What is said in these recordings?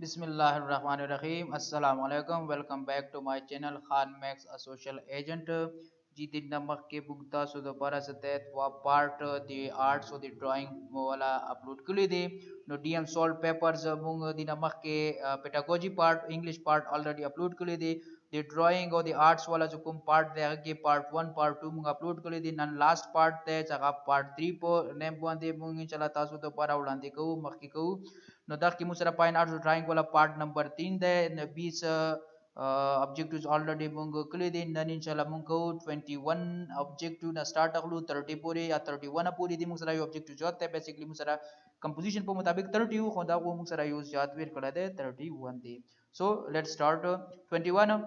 बिस्मिल्लाहिर्रहमानिर्रहीम अस्सलाम वालेकुम welcome back to my channel Khan Max a social agent जी दिन नमक के बुगता सो दोबारा से तहत वा पार्ट दी आर्ट्स और दी ड्राइंग वाला अपलोड कर दी नो डीएम सॉल्व पेपर्स मुंग दी नमक के pedagogy part English part already upload कर दी दी ड्राइंग और दी आर्ट्स वाला जो कुम पार्ट दे के पार्ट 1 पार्ट 2 मुंग अपलोड कर दी नन लास्ट पार्ट ते जगह पार्ट 3 पो नेम बंदे मुंग चला तासो दोबारा उड़ांदे को मक्की को नो दख की मुसरा फाइन आर्ट्स ड्राइंग वाला पार्ट नंबर 3 दे न 20 objectives already mungo clear din nan inshallah mungo 21 objective na start akhlu 30 puri ya 31 puri di musara objective jote basically musara composition po mutabik 30 khoda wo musara use jat wer kala de 31 di so let's start 21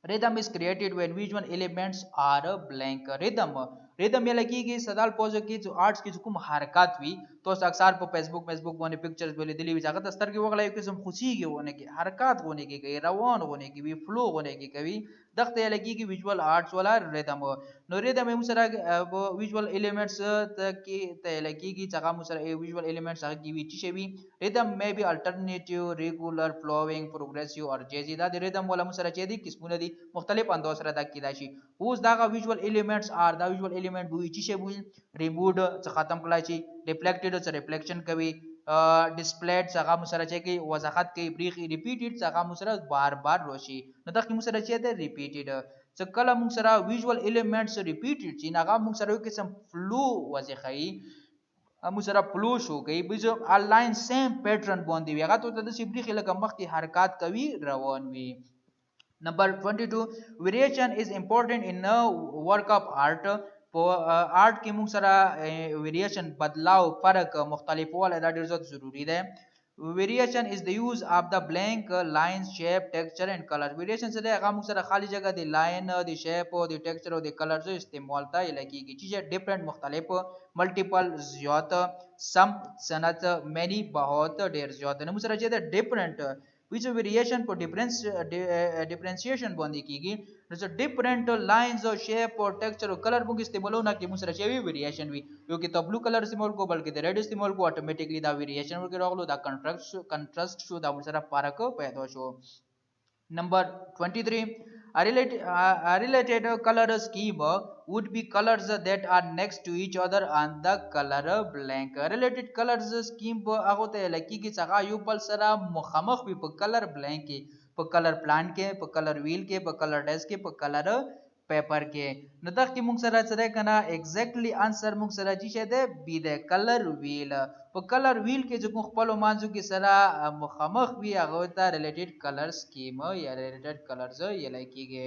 rhythm is created when visual elements are blank rhythm ये लगी कि सदाल पोजो की जो आर्ट्स की जो हरकत हुई तो अक्सर पे फेसबुक वाले पिक्चर्स बोले दिली विचार दस्तर की वगला किस्म खुशी के होने की हरकत होने की कभी रवान होने की भी फ्लो होने की कभी दख्त ये लगी कि विजुअल आर्ट्स वाला रिदम नो रिदम में मुसरा विजुअल एलिमेंट्स की ते लगी कि जगह मुसरा विजुअल एलिमेंट्स की भी चीजें भी रिदम में भी अल्टरनेटिव रेगुलर फ्लोइंग प्रोग्रेसिव और जैसी दा रिदम वाला मुसरा चेदी किस्मुन दी मुख्तलिफ अंदाज रदा की दाशी उस दागा विजुअल एलिमेंट्स आर दा विजुअल एलिमेंट बुई चीजें बुई रिमूव्ड खत्म कलाची रिफ्लेक्टेड से रिफ्लेक्शन कभी डिस्प्लेड जगह मुसरा चे की वजाहत के ब्रीख रिपीटेड जगह मुसरा बार बार रोशी न तक मुसरा चे दे रिपीटेड च कला मुसरा विजुअल एलिमेंट्स रिपीटेड ची नागा मुसरा के सम फ्लो वजखई मुसरा फ्लो शो गई बिजो अलाइन सेम पैटर्न बंदी वेगा तो तद सिब्री खिला कमख की हरकत कभी रवन we Number 22 variation is important in a work of art art की मुसरा वेरिएशन बदलाव फर्क मुख्तलिफ वाला दैट इज जरूरी है variation is the use of the blank line shape texture and colour variation से देखा मुसरा खाली जगह दी लाइन दी शेप और दी टेक्सचर और दी कलर जो इस्तेमाल था ये लगी की चीजें डिफरेंट मुख्तलिफ मल्टीपल ज्यात सम सनत मैनी बहुत ढेर ज्यात है मुसरा चाहिए different which variation for differentiation बंदी की गई जैसे डिफरेंट लाइंस और शेप और टेक्सचर और कलर बुक इस्तेमाल होना कि मुसरा चाहिए वेरिएशन भी क्योंकि तो ब्लू कलर इस्तेमाल को बल्कि द रेड इस्तेमाल को ऑटोमेटिकली द वेरिएशन वर्क रोगलो द कंट्रास्ट शो द मुसरा फर्क पैदा show Number 23 a related color scheme would be colors that are next to each other on the color blank related colors scheme ago te laki ki saga yu pal sara mukhamakh bi pe color blank ke pe color plant ke pe color wheel ke pe color desk ke pe color paper के नदख की मुंगसरा चरे कना exactly answer मुंगसरा जी शेदे बी दे colour wheel प colour wheel के जो मुखपलो मांजू की सरा मुखमख भी आगोता रिलेटेड कलर स्कीम या रिलेटेड कलर्स ये लाइकी गे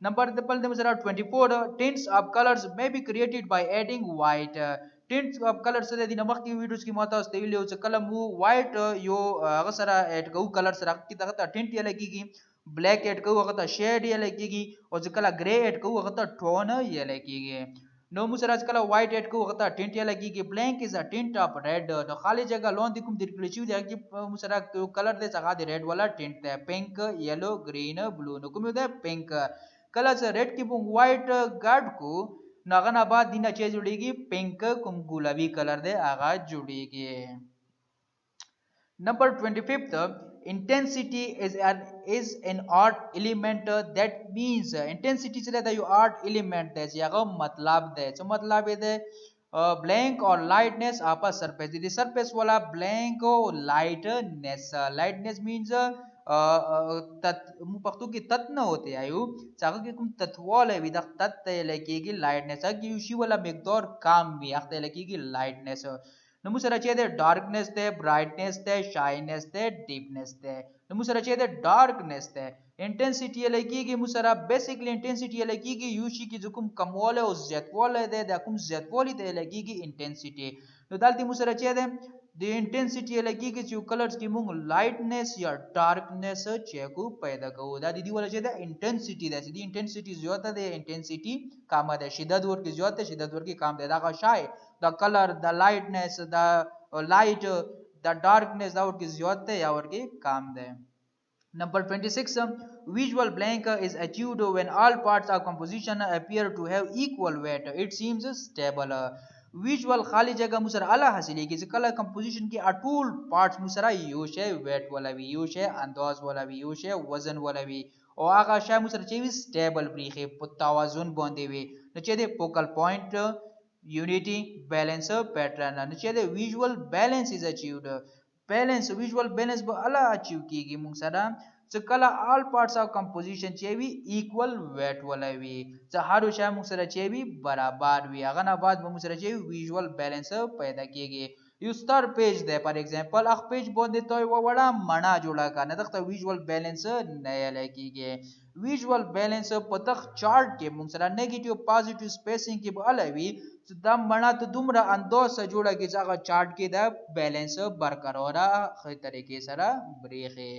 नंबर दपल दे मुसरा 24 tints of colors may be created by adding white tints of colors से दी नमक की वीडियोस की माता स्टेविले उस कलम वो white यो अगसरा एट गौ कलर्स रख की तगता टिंट ये लगेगी ब्लैक एड को वगता शेड ये लगेगी और जकला ग्रे एड को वगता टोन ये लगेगी नो मुसरा जकला व्हाइट एड को वगता टिंट ये लगेगी black is a tint of red नो खाली जगह लोन दिकुम दिरक्लिचू दे कि मुसरा कलर दे जगह दे रेड वाला टिंट है पिंक येलो ग्रीन ब्लू नो कुम दे पिंक कलर से रेड की बुंग व्हाइट गार्ड को नगना बाद दिना चे जुड़ेगी पिंक कुम गुलाबी कलर दे आगा जुड़ेगी Number 25th, intensity is an art element that means intensity से लेता है art element है यागा मतलब दे so मतलब ये दे blank और lightness आपस surface यदि surface वाला blank और lightness means पख्तू की तत्व न होते आयु चाहे कि कुम तत्वाल है विदा तत्व लगेगी lightness कि उसी वाला मिकदार काम भी आखते लगेगी lightness नमुसरा चेदे डार्कनेस ते ब्राइटनेस ते शाइनेस ते डीपनेस ते नमुसरा चेदे डार्कनेस ते इंटेंसिटी लगी की मुसरा बेसिकली इंटेंसिटी लगी की यूशी की जुकुम कमवाले और ज़्यादवाले दे दकुम ज़्यादवाली ते लगी की इंटेंसिटी तो दालती मुसरा चेदे द इंटेंसिटी लगी की जो कलर्स की मुंग लाइटनेस या डार्कनेस चेकु पैदा को दा दीदी वाला चेदे इंटेंसिटी दे दी इंटेंसिटी जो होता दे इंटेंसिटी काम दे शिद्दत वर की जो होता शिद्दत वर की काम दे दा का शाय the color the lightness the light the darkness और की ज़रूरत है या और की काम दे Number 26 visual blank is achieved when all parts of composition appear to have equal weight it seems stable ویژوال خالی جگہ مو سره اله حاصلېږي چې کله کمپوزیشن کې ټول پارټس مو سره یو شی ویټ والا وي، یو شی انداز والا وي، یو شی وزن والا وي او هغه شی مو سره چې وي سټیبل بریښي په توازن باندې وي نو چې د فوکل پوینټ یونیټي بیلنس پیټرن نو چې د ویژوال بیلنس از اچیوډ بیلنس ویژوال بیلنس به اله اچیو کیږي مونږ سره چې کله آل پارټس آف کمپوزیشن چې وي ایکول ویټ والا وي چې هر شی مونږ سره چې وي برابر وي هغه نه بعد به مونږ سره چې ویژوال بیلنس پیدا کیږي یو ستر پیج دی فار ایگزامپل اخ پیج باندې تو یو وړه مڼه جوړه کا نه دغه ویژوال بیلنس نه لګیږي ویژوال بیلنس په تخ چارت کې مونږ سره نیگیټیو پازیټیو سپیسینګ کې به الوي چې دا مڼه ته دومره اندازه جوړه کی چې هغه چارت کې د بیلنس برقراره خې طریقې سره بریښي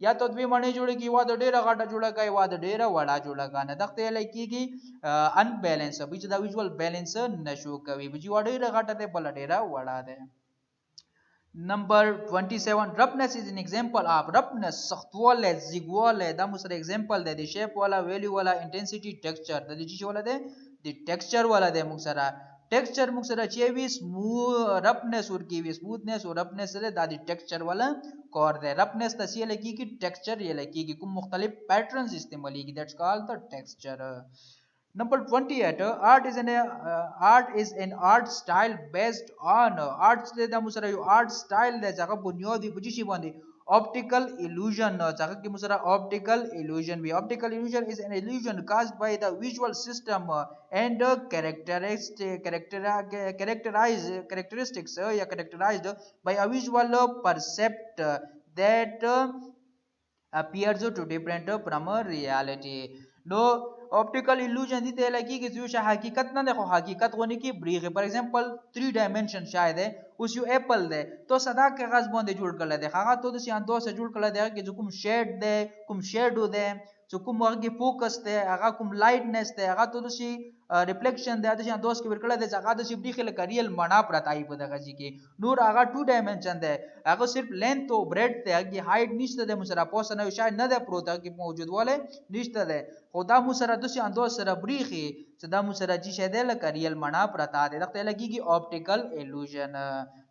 یا ته دوی مڼې جوړه کی وا د ډیره غټه جوړه کی وا د ډیره وړه جوړه کا نه دغه لکېږي ان بیلنس به چې دا ویژوال بیلنس نشو کوي به چې وا ډیره غټه ده بل ډیره وړه ده Number 27 roughness is an example of roughness سختواله زیګواله دا مو سره example ده د shape والا value والا intensity texture د دې چې والا ده د texture والا ده مو سره texture مو سره چې وي roughness ورکی وي smoothness او roughness سره د texture والا کور ده roughness د سی لکی کی texture یې لکی کی کوم مختلف patterns استعماليږي that's called the texture Number 28 art is an art style based on arts د مسره یو art style د ځکه بنیادی په شی باندې optical illusion ځکه کې مسره optical illusion وی optical illusion is an illusion caused by the visual system and characterized by a visual percept that appears to different from reality no optical illusion دي ته لګي چې یو شی حقیقت نه ده خو حقیقت غونې کې بریغه فار ایگزامپل 3 ډایمنشن شاید اوس یو اپل ده تو صدا کاغذ باندې جوړ کړل ده هغه تو د سي انداز جوړ کړل ده چې کوم شیډ ده کوم شیډو ده چې کوم هغه فوکس ده هغه کوم لایټنس ده هغه تو د سي ریفلیکشن ده د سي انداز کې ورکړل ده هغه د سي بریغه لکه ریل منا پرتای په دغه کې نور هغه 2 ډایمنشن ده هغه صرف لینث او بریډ ده هغه هایټ نشته ده مسره پوسه نه شاید نه ده پروت کې موجودواله نشته ده خدا مو سره د سي انداز سره بریغه چې دا مو سره چې شه ده لکه ریل منا پرتا ده دغه لګيږي optical illusion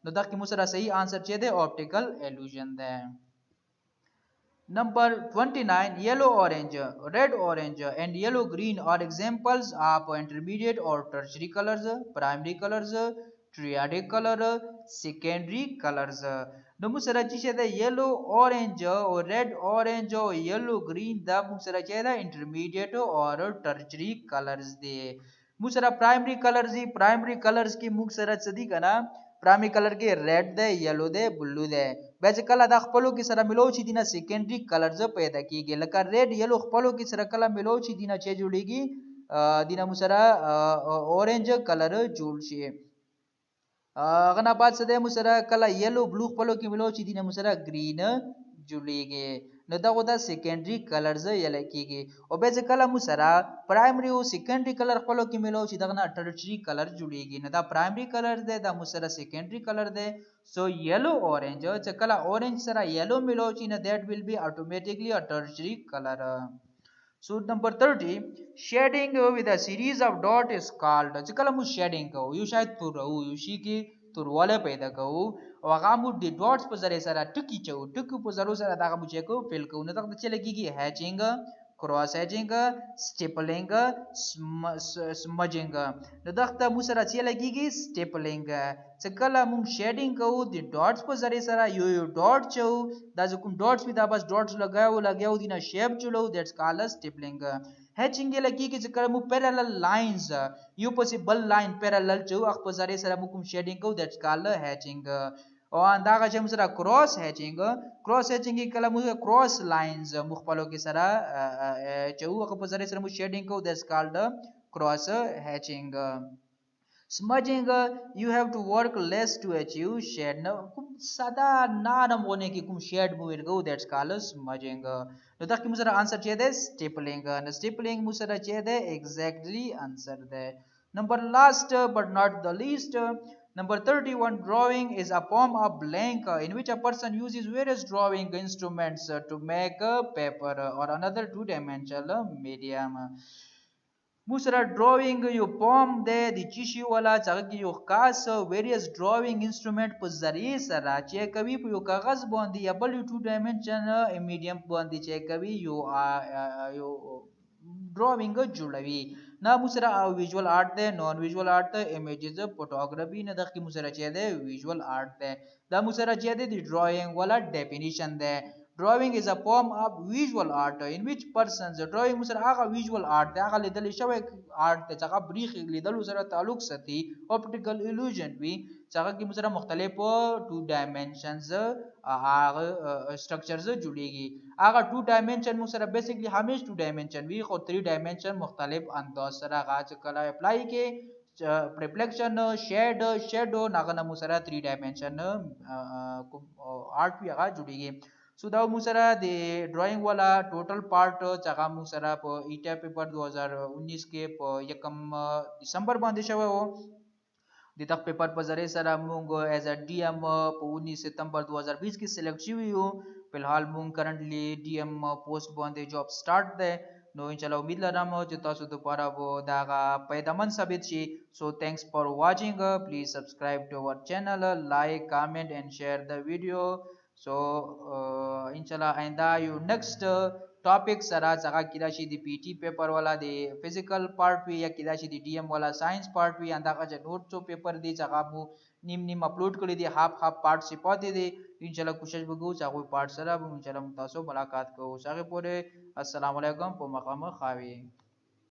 نو دا کې مو سره صحیح انسر چې ده optical illusion ده Number 29 yellow orange red orange and yellow green are examples of intermediate or tertiary colors primary colors triadic color secondary colors نو مو سره چې ده yellow orange او red orange او yellow green دا مو سره چې ده intermediate or tertiary colors دي مو سره primary colors دي primary colors کې مو سره څه دي کنه primary color کې red ده yellow ده blue ده بیا چې کله د خپلو کې سره ملو چې دینه سیکنډري کلرز پیدا کیږي لکه ریډ یلو خپلو کې سره کله ملو چې دینه چې جوړیږي دینه مو سره اورنج کلر جوړ شي هغه نه بعد څه دی مو سره کله یلو بلو خپلو کې ملو چې دینه مو سره گرین جوړیږي نو دغه د سیکنډري کلرز یل کیږي او به چې کله مو سره پرایمري او سیکنډري کلر خپلو کې ملو چې دغه نه ټرشري کلر جوړیږي نو دا پرایمري کلر دی دا مو سره سیکنډري کلر دی So yellow orange چې کله orange سره yellow ملو چې نه that will be automatically a tertiary color. So number 30 shading with a series of dot is called چې کله مو shading کوو یو شاید تورو یو شي کې تورواله پیدا کوو او هغه مو د ډاټس په ذریعہ سره ټکی چو ټکو په ذریعہ سره دا مو چې کو فل کوو نو دا چې لګيږي هیچینګ cross hatching stapling smudging نو دغه مو سره چې لګيږي stapling چې کله موږ شیډینګ کوو د ډاټس په ذریعہ سره یو ډاټ چو دا کوم ډاټس وي دا بس ډاټس لګاو دینه شیپ چلو دیټس کالډ stapling hatching لګيږي چې کله مو parallel lines یو پسې بل لاین parallel چو اخ په ذریعہ سره موږ شیډینګ کوو دیټس کالډ hatching او انداغه چې موږ سره کراس هیچینګ کله موږ کراس لاینز مخبلو کې سره چې هغه په ذریعہ سره موږ شیډینګ کوو دیټس کالډ کراس هیچینګ smudging you have to work less to achieve shade نو کوم ساده نرم غونه کې کوم شیډ مو ورګو دیټس کالډ smudging نو دا کې موږ سره انسر چې ده stapling نو stapling موږ سره چې ده exactly انسر ده number last but not the least Number 31 drawing is a form of blank in which a person uses various drawing instruments to make a paper or another two-dimensional medium. مو سره ډراینګ یو پام دی د چې شي والا چې هغه کې یو خاص ویریس ډراینګ انسټرومنټ په ذریعې سره چې کوي په یو کاغذ باندې یا بل یو 2 ډایمنشن میډیم باندې چې کوي یو ډراینګ جوړوي. نه مو سره ویژوال آرټ دی، نون ویژوال آرټ دی، امیجز فوټوګرافي نه دغه مو سره چې دی ویژوال آرټ دی. دا مو سره چې دی د ډراینګ والا ډیفینیشن دی. Drawing is a form of visual art in which persons drawing سره هغه visual art دی، هغه لیدل شوی art دی چې هغه بریخ لیدلو سره تعلق ساتي، optical illusion وي چې هغه کې سره مختلف 2 dimensions هغه structures جوړیږي. هغه 2 dimension مو سره بیسیکلی همیش 2 dimension وي، خو 3 dimension مختلف انداز سره هغه چې کله اپلای کې پرپلیکشن شیډ شیډو هغه مو سره 3 dimension art وی هغه جوړیږي. سو دا مو سره د ډراینګ والا ټوټل پارت چې هغه مو سره په ایټیا پیپر 2019 کې په 1 دسمبر باندې شوی و. د دغه پیپر په ذریعه سره مونږ ایز ا ډي ام په 19 سپتمبر 2020 کې سلیکټ شوي یو. فلحال مونږ کرنټلی ډي ام پوسټ باندې جاب سٹارټ دی. نو ان شاء الله امید لرم چې تاسو لپاره به دا پیدامن ثابت شي. سو thanks for watching. Please subscribe to our channel, like, comment and share the video. So inshallah آئنده یو نیکسٹ ټاپک سره څنګه کیدا شي د پی ټی پیپر والا د فزیکل پارت وی یا کیدا شي د ډی ایم والا ساينس پارت وی اندغه چې نوٹ څو پیپر دی څنګه مو نیم اپلوډ کړی دی، هاف پارت سپاتې دی. انشاءالله کوشش وکړو چې هغه پارت سره به انشاءالله تاسو ملاقات کوو. هغه پورې السلام علیکم په مخامخ خاوي.